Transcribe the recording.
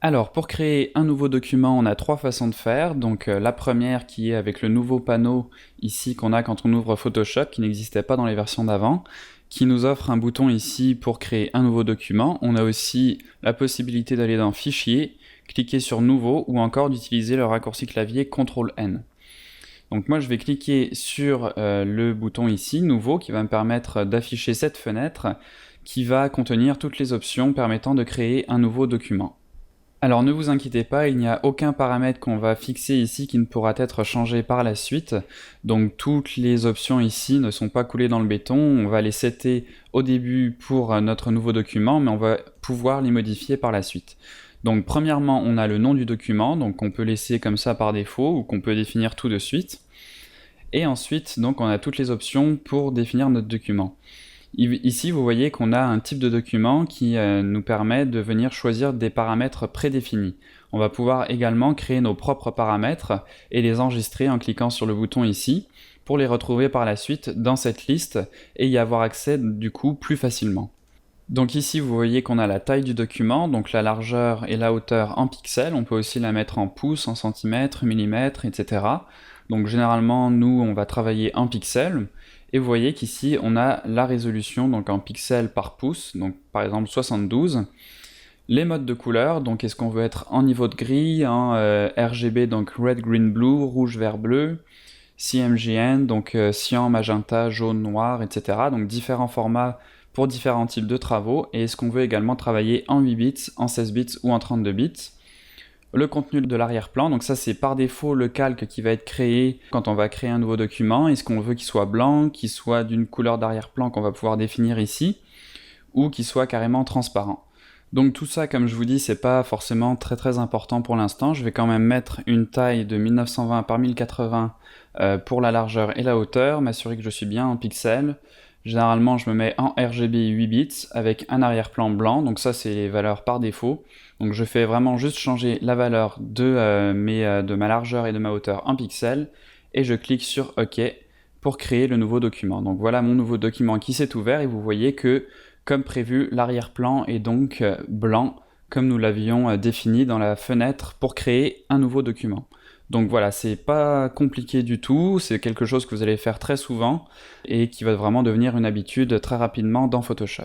Alors, pour créer un nouveau document, on a trois façons de faire. Donc, la première qui est avec le nouveau panneau ici qu'on a quand on ouvre Photoshop, qui n'existait pas dans les versions d'avant, qui nous offre un bouton ici pour créer un nouveau document. On a aussi la possibilité d'aller dans Fichier, cliquer sur Nouveau ou encore d'utiliser le raccourci clavier CTRL-N. Donc moi je vais cliquer sur le bouton ici, Nouveau, qui va me permettre d'afficher cette fenêtre qui va contenir toutes les options permettant de créer un nouveau document. Alors ne vous inquiétez pas, il n'y a aucun paramètre qu'on va fixer ici qui ne pourra être changé par la suite. Donc toutes les options ici ne sont pas coulées dans le béton, on va les setter au début pour notre nouveau document, mais on va pouvoir les modifier par la suite. Donc premièrement, on a le nom du document, donc on peut laisser comme ça par défaut ou qu'on peut définir tout de suite. Et ensuite, donc on a toutes les options pour définir notre document. Ici, vous voyez qu'on a un type de document qui nous permet de venir choisir des paramètres prédéfinis. On va pouvoir également créer nos propres paramètres et les enregistrer en cliquant sur le bouton ici pour les retrouver par la suite dans cette liste et y avoir accès du coup plus facilement. Donc ici, vous voyez qu'on a la taille du document, donc la largeur et la hauteur en pixels. On peut aussi la mettre en pouces, en centimètres, millimètres, etc. Donc généralement, nous, on va travailler en pixels. Et vous voyez qu'ici, on a la résolution donc en pixels par pouce, donc par exemple 72. Les modes de couleur, donc est-ce qu'on veut être en niveau de gris, en RGB, donc red, green, blue, rouge, vert, bleu, CMJN, donc cyan, magenta, jaune, noir, etc. Donc différents formats pour différents types de travaux, et est-ce qu'on veut également travailler en 8 bits, en 16 bits ou en 32 bits. Le contenu de l'arrière-plan, donc ça c'est par défaut le calque qui va être créé quand on va créer un nouveau document. Est-ce qu'on veut qu'il soit blanc, qu'il soit d'une couleur d'arrière-plan qu'on va pouvoir définir ici, ou qu'il soit carrément transparent. Donc tout ça, comme je vous dis, c'est pas forcément très important pour l'instant. Je vais quand même mettre une taille de 1920 par 1080 pour la largeur et la hauteur, m'assurer que je suis bien en pixels. Généralement, je me mets en RGB 8 bits avec un arrière-plan blanc, donc ça c'est les valeurs par défaut. Donc je fais vraiment juste changer la valeur de ma largeur et de ma hauteur en pixels, et je clique sur OK pour créer le nouveau document. Donc voilà mon nouveau document qui s'est ouvert, et vous voyez que, comme prévu, l'arrière-plan est donc blanc, comme nous l'avions défini dans la fenêtre pour créer un nouveau document. Donc voilà, c'est pas compliqué du tout, c'est quelque chose que vous allez faire très souvent et qui va vraiment devenir une habitude très rapidement dans Photoshop.